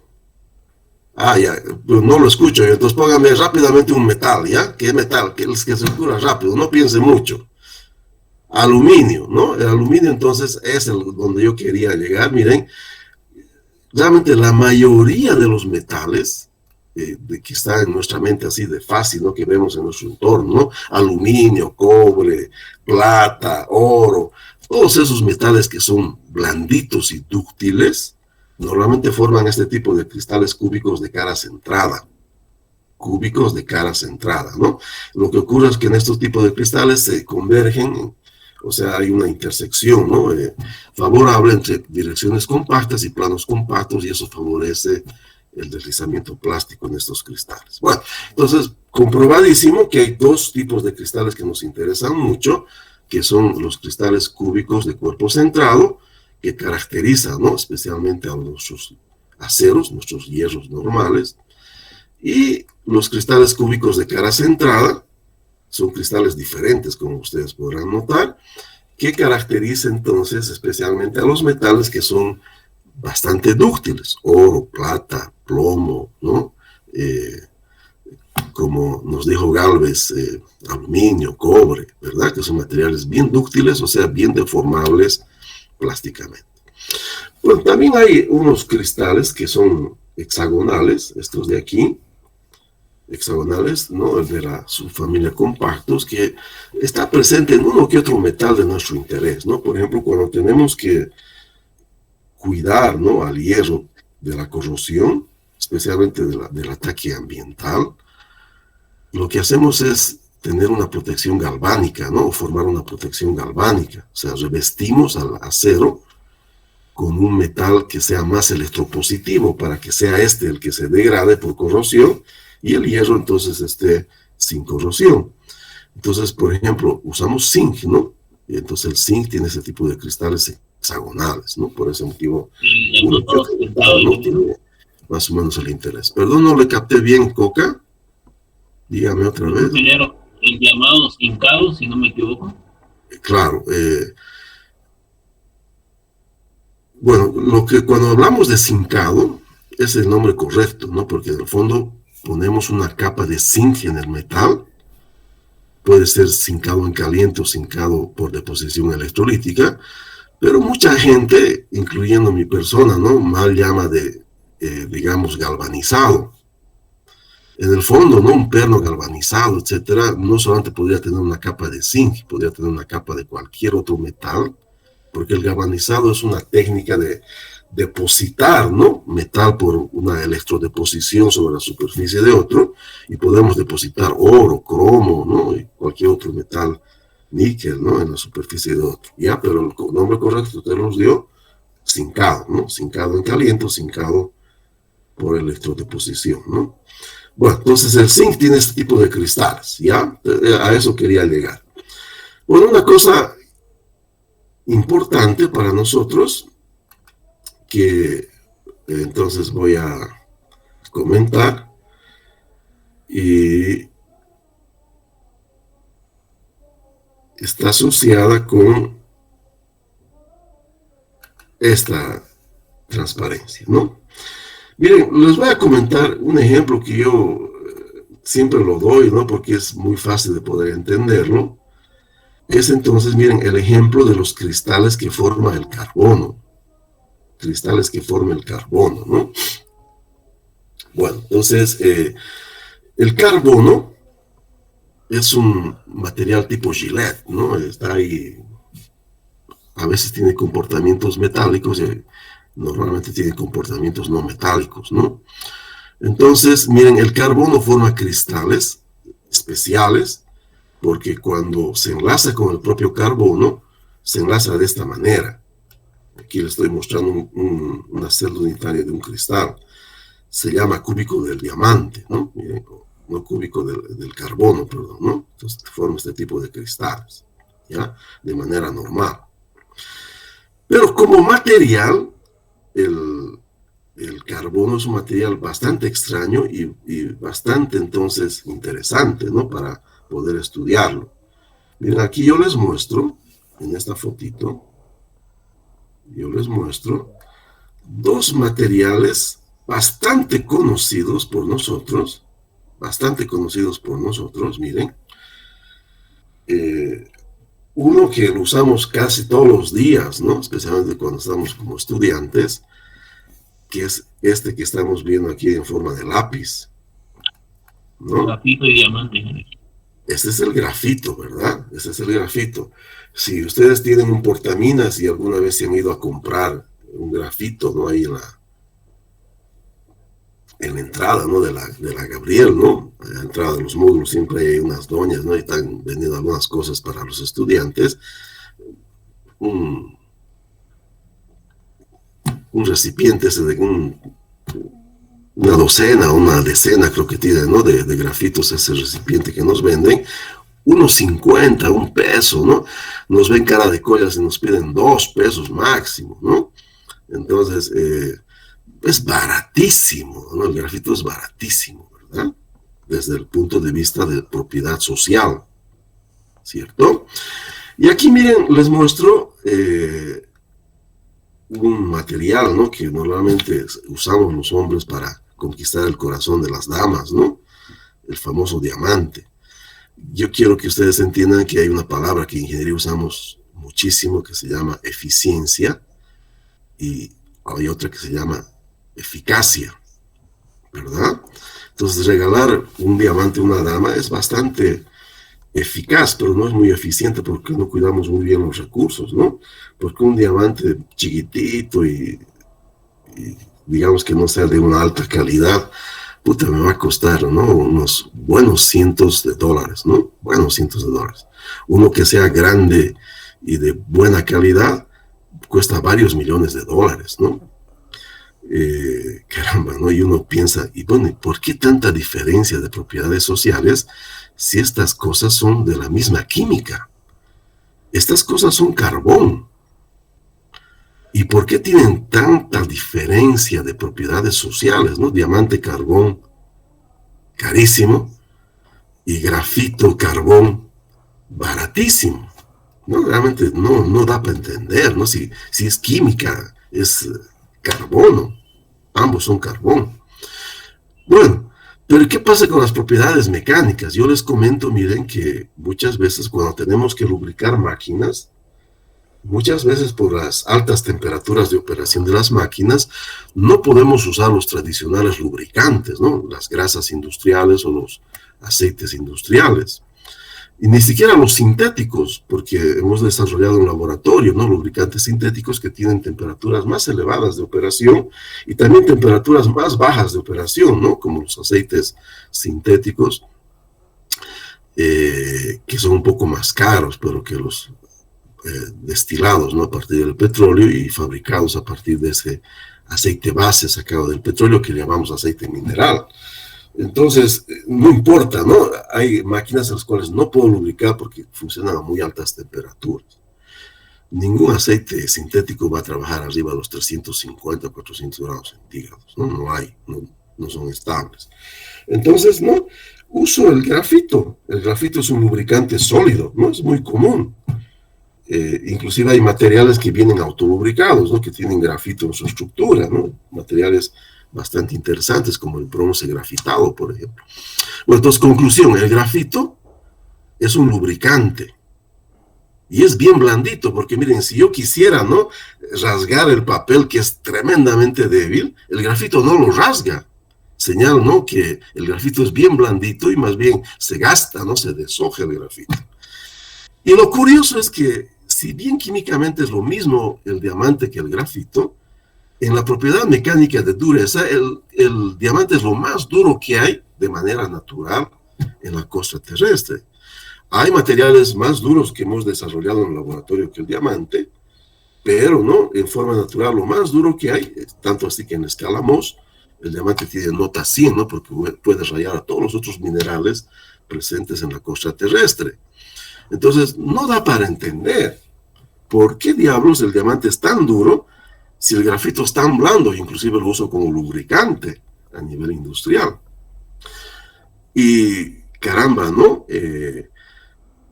Ah, ya, pues no lo escucho yo. Entonces póngame rápidamente un metal, ¿ya? ¿Qué metal? Que se cura rápido, no piense mucho. Aluminio, ¿no? El aluminio entonces es donde yo quería llegar. Miren, realmente la mayoría de los metales de que está en nuestra mente así de fácil, ¿no? Que vemos en nuestro entorno, ¿no? Aluminio, cobre, plata, oro, todos esos metales que son blanditos y dúctiles, normalmente forman este tipo de cristales cúbicos de cara centrada. Cúbicos de cara centrada, ¿no? Lo que ocurre es que en estos tipos de cristales se convergen, o sea, hay una intersección, ¿no? Favorable entre direcciones compactas y planos compactos, y eso favorece el deslizamiento plástico en estos cristales. Bueno, entonces, comprobadísimo que hay dos tipos de cristales que nos interesan mucho, que son los cristales cúbicos de cuerpo centrado, que caracterizan, ¿no? Especialmente a nuestros aceros, nuestros hierros normales, y los cristales cúbicos de cara centrada, son cristales diferentes, como ustedes podrán notar, que caracteriza entonces especialmente a los metales que son bastante dúctiles, oro, plata, plomo, ¿no? Como nos dijo Gálvez, aluminio, cobre, ¿verdad? Que son materiales bien dúctiles, o sea, bien deformables plásticamente. Bueno, también hay unos cristales que son hexagonales, estos de aquí, hexagonales, ¿no? El de la subfamilia compactos, que está presente en uno que otro metal de nuestro interés, ¿no? Por ejemplo, cuando tenemos que cuidar, ¿no? Al hierro de la corrosión, especialmente del ataque ambiental, lo que hacemos es tener una protección galvánica, ¿no? O formar una protección galvánica, o sea, revestimos al acero con un metal que sea más electropositivo para que sea este el que se degrade por corrosión y el hierro entonces esté sin corrosión. Entonces, por ejemplo, usamos zinc, ¿no? Y entonces el zinc tiene ese tipo de cristales hexagonales, ¿no? Por ese motivo, uno que otro metal, ¿no? Tiene más o menos el interés. Perdón, no le capté bien, Coca. Dígame otra vez. Ingeniero, el llamado zincado, si no me equivoco. Claro. Bueno, cuando hablamos de zincado, es el nombre correcto, ¿no? Porque en el fondo ponemos una capa de zinc en el metal, puede ser zincado en caliente o zincado por deposición electrolítica, pero mucha gente, incluyendo mi persona, ¿no? Mal llama de, digamos, galvanizado. En el fondo, ¿no? Un perno galvanizado, etcétera, no solamente podría tener una capa de zinc, podría tener una capa de cualquier otro metal, porque el galvanizado es una técnica de depositar, ¿no? Metal por una electrodeposición sobre la superficie de otro, y podemos depositar oro, cromo, ¿no? Y cualquier otro metal, níquel, ¿no? En la superficie de otro. Ya, pero el nombre correcto usted nos dio, zincado, ¿no? Zincado en caliente o zincado por electrodeposición, ¿no? Bueno, entonces el zinc tiene este tipo de cristales, ¿ya? A eso quería llegar. Bueno, una cosa importante para nosotros que entonces voy a comentar y está asociada con esta transparencia, ¿no? Miren, les voy a comentar un ejemplo que yo siempre lo doy, ¿no? Porque es muy fácil de poder entenderlo. Es entonces, miren, el ejemplo de los cristales que forma el carbono. Cristales que forma el carbono, ¿no? Bueno, entonces, el carbono es un material tipo Gillette, ¿no? Está ahí, a veces tiene comportamientos metálicos y normalmente tiene comportamientos no metálicos, ¿no? Entonces, miren, el carbono forma cristales especiales porque cuando se enlaza con el propio carbono, se enlaza de esta manera. Aquí les estoy mostrando una celda unitaria de un cristal. Se llama cúbico del diamante, ¿no? Miren, no cúbico del carbono, perdón, ¿no? Entonces forma este tipo de cristales, ¿ya? De manera normal. Pero como material, el carbono es un material bastante extraño y bastante entonces interesante, ¿no? Para poder estudiarlo. Miren, aquí yo les muestro, en esta fotito, yo les muestro dos materiales bastante conocidos por nosotros, miren. Uno que lo usamos casi todos los días, ¿no? Especialmente cuando estamos como estudiantes, que es este que estamos viendo aquí en forma de lápiz, ¿no? Grafito y diamante. Este es el grafito, ¿verdad? Este es el grafito. Si ustedes tienen un portaminas y alguna vez se han ido a comprar un grafito, ¿no? Ahí en la entrada, ¿no? de la Gabriel, ¿no? A la entrada de los módulos siempre hay unas doñas, ¿no? Y están vendiendo algunas cosas para los estudiantes. Un recipiente ese de una docena, una decena creo que tiene, ¿no? De grafitos ese recipiente que nos venden. Unos 50, $1, ¿no? Nos ven cara de collas y nos piden $2 máximo, ¿no? Entonces, es baratísimo, ¿no? El grafito es baratísimo, ¿verdad? Desde el punto de vista de propiedad social, ¿cierto? Y aquí, miren, les muestro un material, ¿no? Que normalmente usamos los hombres para conquistar el corazón de las damas, ¿no? El famoso diamante. Yo quiero que ustedes entiendan que hay una palabra que en ingeniería usamos muchísimo que se llama eficiencia y hay otra que se llama eficacia, ¿verdad? Entonces, regalar un diamante a una dama es bastante eficaz, pero no es muy eficiente porque no cuidamos muy bien los recursos, ¿no? Porque un diamante chiquitito y digamos que no sea de una alta calidad, puta, me va a costar, ¿no? Unos buenos cientos de dólares, ¿no? Buenos cientos de dólares. Uno que sea grande y de buena calidad cuesta varios millones de dólares, ¿no? Caramba, ¿no? Y uno piensa, y bueno, ¿por qué tanta diferencia de propiedades sociales si estas cosas son de la misma química? Estas cosas son carbón. ¿Y por qué tienen tanta diferencia de propiedades sociales, ¿no? Diamante, carbón, carísimo, y grafito, carbón, baratísimo, ¿no? Realmente no da para entender, ¿no? Si es química, es carbono, ambos son carbón. Bueno, pero ¿qué pasa con las propiedades mecánicas? Yo les comento, miren, que muchas veces cuando tenemos que lubricar máquinas, muchas veces por las altas temperaturas de operación de las máquinas, no podemos usar los tradicionales lubricantes, ¿no? Las grasas industriales o los aceites industriales. Y ni siquiera los sintéticos, porque hemos desarrollado un laboratorio, ¿no? Lubricantes sintéticos que tienen temperaturas más elevadas de operación y también temperaturas más bajas de operación, ¿no? Como los aceites sintéticos, que son un poco más caros, pero que los destilados, ¿no? A partir del petróleo y fabricados a partir de ese aceite base sacado del petróleo que llamamos aceite mineral. Entonces, no importa, ¿no? Hay máquinas en las cuales no puedo lubricar porque funcionan a muy altas temperaturas. Ningún aceite sintético va a trabajar arriba de los 350 o 400 grados centígrados, ¿no? No hay, no son estables. Entonces, ¿no? Uso el grafito. El grafito es un lubricante sólido, ¿no? Es muy común. Inclusive hay materiales que vienen autolubricados, ¿no? Que tienen grafito en su estructura, ¿no? Materiales bastante interesantes como el bronce grafitado, por ejemplo. Bueno, entonces, conclusión, el grafito es un lubricante y es bien blandito, porque miren, si yo quisiera, ¿no? rasgar el papel que es tremendamente débil, el grafito no lo rasga. Señal, ¿no? Que el grafito es bien blandito y más bien se gasta, ¿no? Se deshoja el grafito. Y lo curioso es que, si bien químicamente es lo mismo el diamante que el grafito, en la propiedad mecánica de dureza, el diamante es lo más duro que hay de manera natural en la crosta terrestre. Hay materiales más duros que hemos desarrollado en el laboratorio que el diamante, pero no, en forma natural lo más duro que hay, tanto así que en escala Mohs, el diamante tiene nota 100, ¿no? Porque puede rayar a todos los otros minerales presentes en la crosta terrestre. Entonces, no da para entender por qué diablos el diamante es tan duro si el grafito es tan blando, inclusive lo uso como lubricante a nivel industrial. Y caramba, ¿no?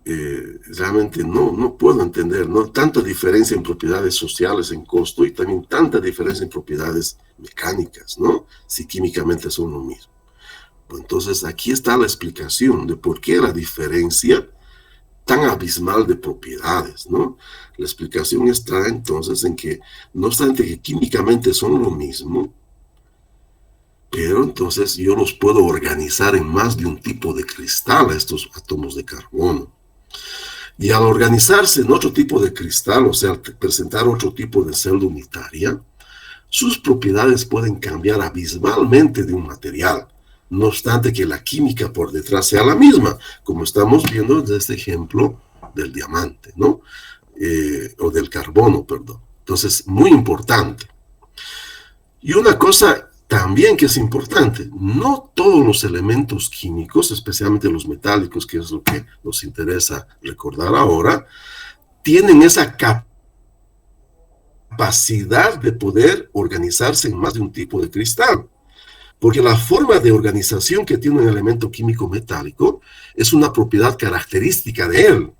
realmente no puedo entender, ¿no? Tanta diferencia en propiedades sociales, en costo, y también tanta diferencia en propiedades mecánicas, ¿no? Si químicamente son lo mismo. Pues entonces, aquí está la explicación de por qué la diferencia tan abismal de propiedades, ¿no? La explicación está entonces en que, no obstante que químicamente son lo mismo, pero entonces yo los puedo organizar en más de un tipo de cristal, a estos átomos de carbono. Y al organizarse en otro tipo de cristal, o sea, al presentar otro tipo de celda unitaria, sus propiedades pueden cambiar abismalmente de un material, no obstante que la química por detrás sea la misma, como estamos viendo desde este ejemplo del diamante, ¿no? O del carbono, perdón. Entonces, muy importante. Y una cosa también que es importante, no todos los elementos químicos, especialmente los metálicos, que es lo que nos interesa recordar ahora, tienen esa capacidad de poder organizarse en más de un tipo de cristal. Porque la forma de organización que tiene un elemento químico metálico es una propiedad característica de él.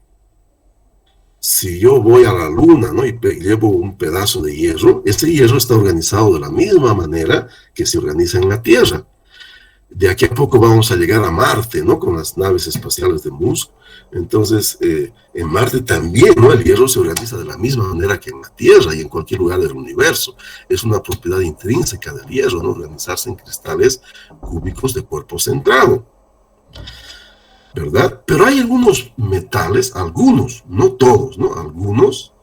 Si yo voy a la luna, ¿no? y llevo un pedazo de hierro, ese hierro está organizado de la misma manera que se organiza en la Tierra. De aquí a poco vamos a llegar a Marte, ¿no? Con las naves espaciales de Musk. Entonces, en Marte también, ¿no? El hierro se organiza de la misma manera que en la Tierra y en cualquier lugar del universo. Es una propiedad intrínseca del hierro, ¿no? Organizarse en cristales cúbicos de cuerpo centrado, ¿verdad? Pero hay algunos metales, algunos, no todos, ¿no? Algunos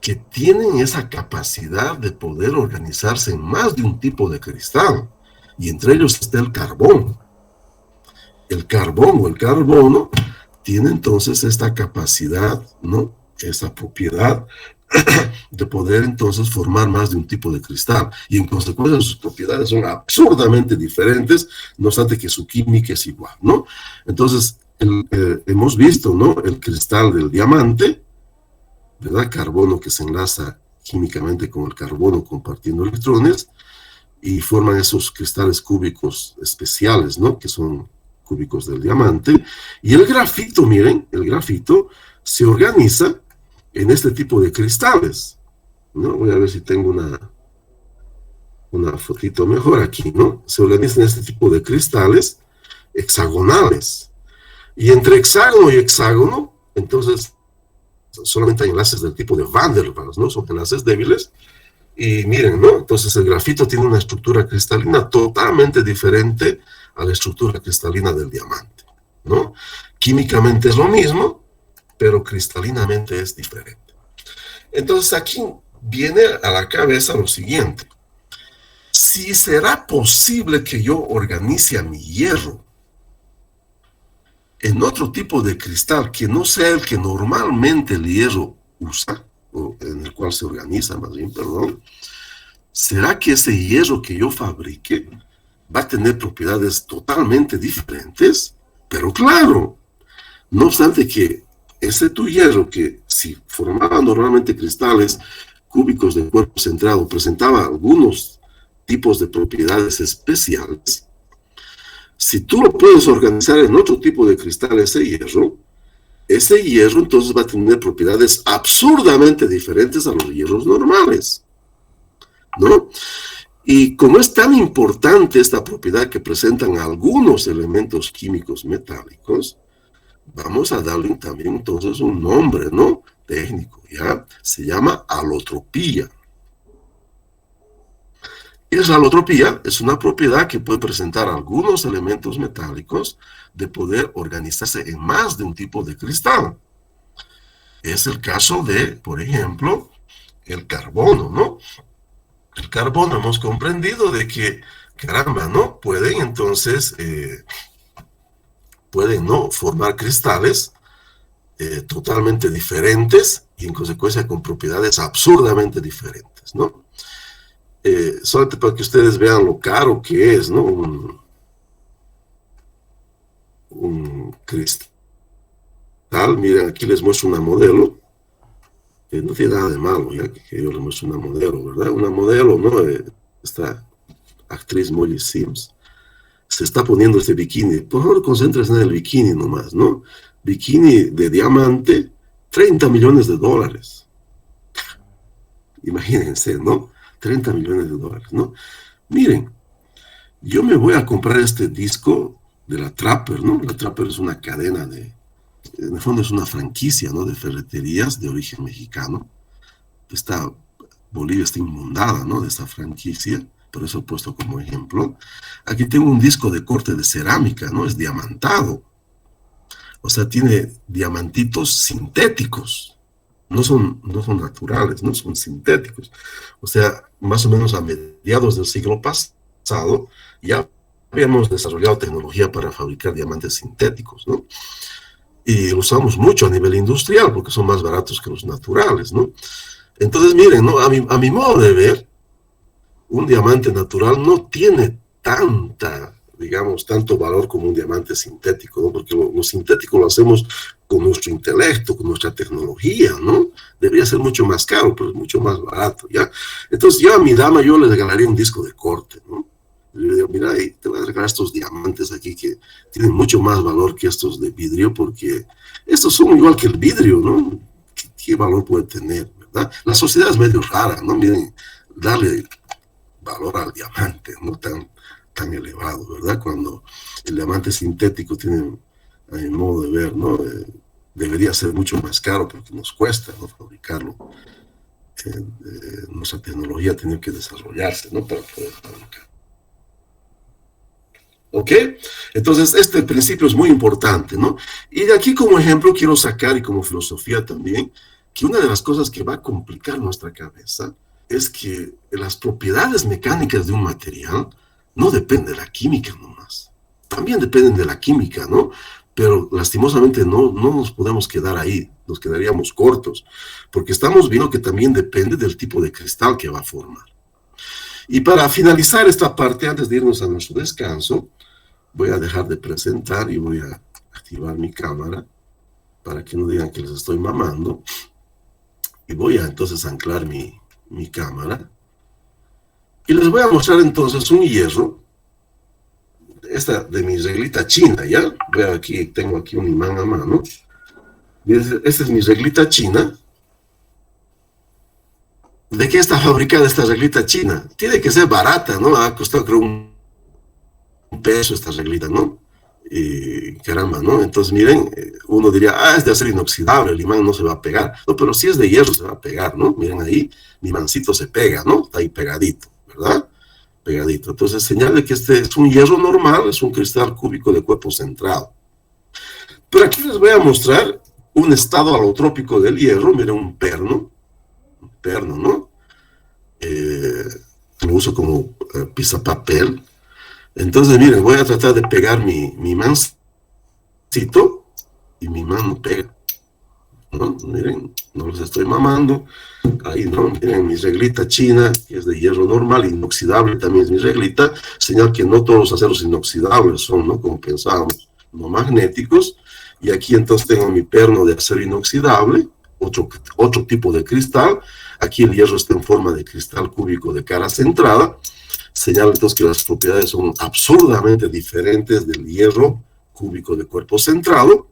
que tienen esa capacidad de poder organizarse en más de un tipo de cristal. Y entre ellos está el carbón. El carbón o el carbono tiene entonces esta capacidad, ¿no? Esta propiedad de poder entonces formar más de un tipo de cristal. Y en consecuencia sus propiedades son absurdamente diferentes, no obstante que su química es igual, ¿no? Entonces, hemos visto, ¿no? El cristal del diamante, ¿verdad? Carbono que se enlaza químicamente con el carbono compartiendo electrones, y forman esos cristales cúbicos especiales, ¿no? Que son cúbicos del diamante. Y el grafito, miren, el grafito se organiza en este tipo de cristales, ¿no? Voy a ver si tengo una fotito mejor aquí, ¿no? Se organiza en este tipo de cristales hexagonales. Y entre hexágono y hexágono, entonces, solamente hay enlaces del tipo de Van der Waals, ¿no? Son enlaces débiles. Y miren, ¿no? Entonces el grafito tiene una estructura cristalina totalmente diferente a la estructura cristalina del diamante, ¿no? Químicamente es lo mismo, pero cristalinamente es diferente. Entonces aquí viene a la cabeza lo siguiente. Si será posible que yo organice a mi hierro en otro tipo de cristal que no sea el que normalmente el hierro usa, o en el cual se organiza más bien, perdón, ¿será que ese hierro que yo fabrique va a tener propiedades totalmente diferentes? Pero claro, no obstante que ese tu hierro que si formaba normalmente cristales cúbicos de cuerpo centrado, presentaba algunos tipos de propiedades especiales, si tú lo puedes organizar en otro tipo de cristal, ese hierro entonces va a tener propiedades absurdamente diferentes a los hierros normales, ¿no? Y como es tan importante esta propiedad que presentan algunos elementos químicos metálicos, vamos a darle también entonces un nombre, ¿no? Técnico, ¿ya? Se llama alotropía. Esa alotropía es una propiedad que puede presentar algunos elementos metálicos de poder organizarse en más de un tipo de cristal. Es el caso de, por ejemplo, el carbono, ¿no? El carbono hemos comprendido de que, caramba, ¿no? Pueden entonces, ¿no? Formar cristales totalmente diferentes y en consecuencia con propiedades absurdamente diferentes, ¿no? Solamente para que ustedes vean lo caro que es, ¿no? Un cristal. Miren, aquí les muestro una modelo. No tiene nada de malo, ya que yo les muestro una modelo, ¿verdad? Una modelo, ¿no? Esta actriz Molly Sims. se está poniendo este bikini. Por favor, concéntrense en el bikini nomás, ¿no? Bikini de diamante, $30 millones. Imagínense, ¿no? $30 millones, ¿no? Miren, yo me voy a comprar este disco de la Trapper, ¿no? La Trapper es una cadena en el fondo es una franquicia, ¿no? De ferreterías de origen mexicano. Bolivia está inundada, ¿no? De esta franquicia, por eso he puesto como ejemplo. Aquí tengo un disco de corte de cerámica, ¿no? Es diamantado. O sea, tiene diamantitos sintéticos. No son naturales, no son sintéticos. O sea, más o menos a mediados del siglo pasado ya habíamos desarrollado tecnología para fabricar diamantes sintéticos, ¿no? Y lo usamos mucho a nivel industrial porque son más baratos que los naturales, ¿no? Entonces, miren, ¿no? A mi modo de ver, un diamante natural no tiene tanto valor como un diamante sintético, ¿no? Porque lo sintético lo hacemos con nuestro intelecto, con nuestra tecnología, ¿no? Debería ser mucho más caro, pero es mucho más barato, ¿ya? Entonces, yo a mi dama yo le regalaría un disco de corte, ¿no? Le digo, mira, te voy a regalar estos diamantes aquí que tienen mucho más valor que estos de vidrio, porque estos son igual que el vidrio, ¿no? ¿Qué valor puede tener, verdad? La sociedad es medio rara, ¿no? Miren, darle valor al diamante, no tan elevado, ¿verdad? Cuando el diamante sintético tiene, a mi modo de ver, ¿no? Debería ser mucho más caro porque nos cuesta, ¿no? Fabricarlo. Nuestra tecnología tiene que desarrollarse, ¿no? Para poder fabricar. ¿Ok? Entonces, este principio es muy importante, ¿no? Y de aquí como ejemplo quiero sacar, y como filosofía también, que una de las cosas que va a complicar nuestra cabeza es que las propiedades mecánicas de un material no dependen de la química nomás. También dependen de la química, ¿no? Pero lastimosamente no nos podemos quedar ahí, nos quedaríamos cortos, porque estamos viendo que también depende del tipo de cristal que va a formar. Y para finalizar esta parte, antes de irnos a nuestro descanso, voy a dejar de presentar y voy a activar mi cámara para que no digan que les estoy mamando. Y voy a entonces anclar mi cámara. Y les voy a mostrar entonces un hierro. Esta de mi reglita china, ¿ya? Vean aquí, tengo aquí un imán a mano. Esta es mi reglita china. ¿De qué está fabricada esta reglita china? Tiene que ser barata, ¿no? Ha costado creo un peso esta reglita, ¿no? Y caramba, ¿no? Entonces miren, uno diría, es de acero inoxidable, el imán no se va a pegar. No, pero si es de hierro se va a pegar, ¿no? Miren ahí, mi imancito se pega, ¿no? Está ahí pegadito, ¿verdad? Pegadito. Entonces señal de que este es un hierro normal, es un cristal cúbico de cuerpo centrado. Pero aquí les voy a mostrar un estado alotrópico del hierro, miren, un perno, ¿no? Lo uso como pisapapel. Entonces, miren, voy a tratar de pegar mi mancito y mi mano pega, ¿no? Miren, no los estoy mamando. Ahí, ¿no? Miren, mi reglita china, que es de hierro normal, inoxidable también es mi reglita, señal que no todos los aceros inoxidables son, ¿no? Como pensábamos, no magnéticos. Y aquí entonces tengo mi perno de acero inoxidable, otro tipo de cristal. Aquí el hierro está en forma de cristal cúbico de cara centrada. Señala entonces que las propiedades son absurdamente diferentes del hierro cúbico de cuerpo centrado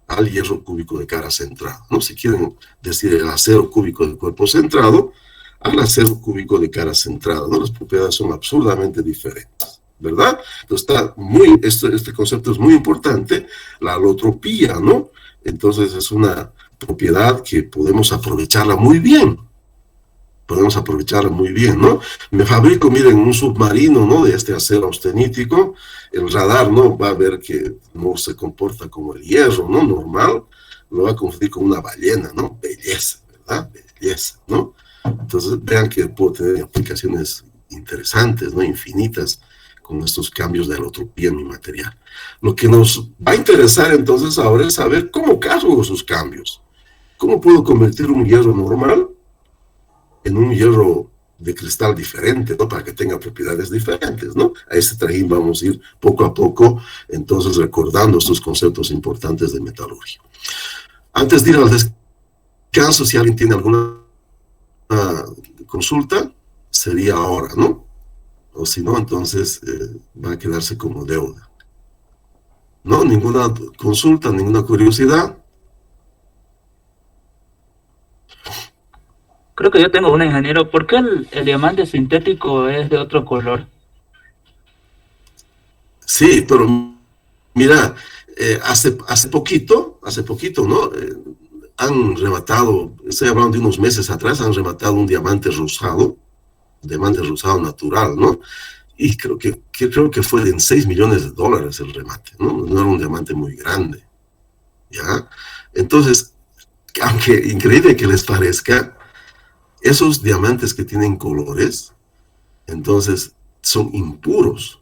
al hierro cúbico de cara centrada, ¿no? Si quieren decir el acero cúbico de cuerpo centrado al acero cúbico de cara centrada, ¿no? Las propiedades son absurdamente diferentes, ¿verdad? Entonces este concepto es muy importante, la alotropía, ¿no? Entonces es una propiedad que podemos aprovecharla muy bien. ¿No? Me fabrico, miren, un submarino, ¿no? De este acero austenítico. El radar, ¿no? Va a ver que no se comporta como el hierro, ¿no? Normal. Lo va a confundir con una ballena, ¿no? Belleza, ¿verdad? Belleza, ¿no? Entonces, vean que puedo tener aplicaciones interesantes, ¿no? Infinitas con estos cambios de alotropía en mi material. Lo que nos va a interesar entonces ahora es saber cómo cargo esos cambios. ¿Cómo puedo convertir un hierro normal en un hierro de cristal diferente, ¿no? Para que tenga propiedades diferentes, ¿no? A este trajín vamos a ir poco a poco, entonces recordando estos conceptos importantes de metalurgia. Antes de ir al descanso, si alguien tiene alguna consulta, sería ahora, ¿no? O si no, entonces va a quedarse como deuda. ¿No? Ninguna consulta, ninguna curiosidad. Creo que yo tengo una, ingeniero. ¿Por qué el diamante sintético es de otro color? Sí, pero mira, hace poquito, ¿no? Han rematado, estoy hablando de unos meses atrás, han rematado un diamante rosado natural, ¿no? Y creo que fue en $6 millones el remate, ¿no? No era un diamante muy grande, ¿ya? Entonces, aunque increíble que les parezca, esos diamantes que tienen colores, entonces, son impuros.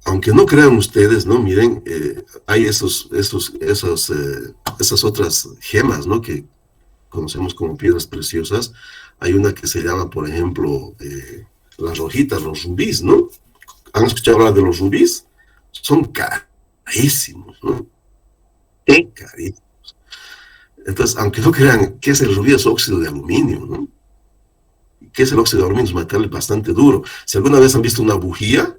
Aunque no crean ustedes, ¿no? Miren, hay esas otras gemas, ¿no? Que conocemos como piedras preciosas. Hay una que se llama, por ejemplo, las rojitas, los rubíes, ¿no? ¿Han escuchado hablar de los rubíes? Son carísimos, ¿no? Sí. Carísimos. Entonces, aunque no crean, ¿qué es el rubí? Es óxido de aluminio, ¿no? ¿Qué es el óxido de aluminio? Es un material bastante duro. Si alguna vez han visto una bujía,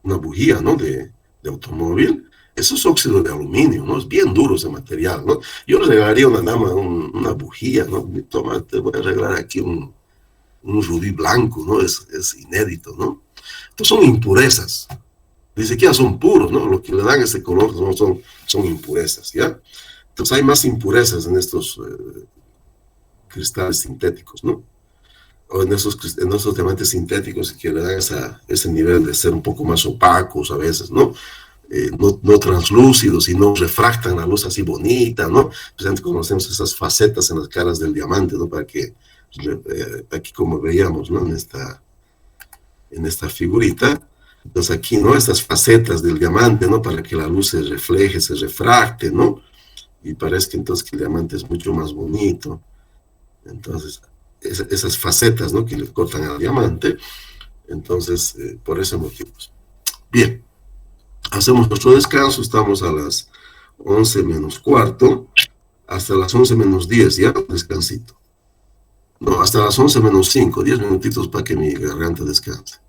¿no? De automóvil, eso es óxido de aluminio, ¿no? Es bien duro ese material, ¿no? Yo le regalaría a una dama una bujía, ¿no? Toma, te voy a regalar aquí un rubí blanco, ¿no? Es inédito, ¿no? Entonces son impurezas, ni siquiera son puros, ¿no? Lo que le dan ese color no son impurezas, ¿ya? Entonces hay más impurezas en estos cristales sintéticos, ¿no? O en esos diamantes sintéticos que le dan ese nivel de ser un poco más opacos a veces, ¿no? No translúcidos y no refractan la luz así bonita, ¿no? Pues conocemos esas facetas en las caras del diamante, ¿no? Para que, aquí como veíamos, ¿no? En esta figurita, entonces aquí, ¿no? Estas facetas del diamante, ¿no? Para que la luz se refleje, se refracte, ¿no? Y parece que entonces que el diamante es mucho más bonito. Entonces, esas facetas, ¿no? Que le cortan al diamante. Entonces, por ese motivo. Bien, hacemos nuestro descanso, estamos a las 11 menos cuarto, hasta las 11 menos 10, ya, descansito. No, hasta las 11 menos 5, 10 minutitos para que mi garganta descanse.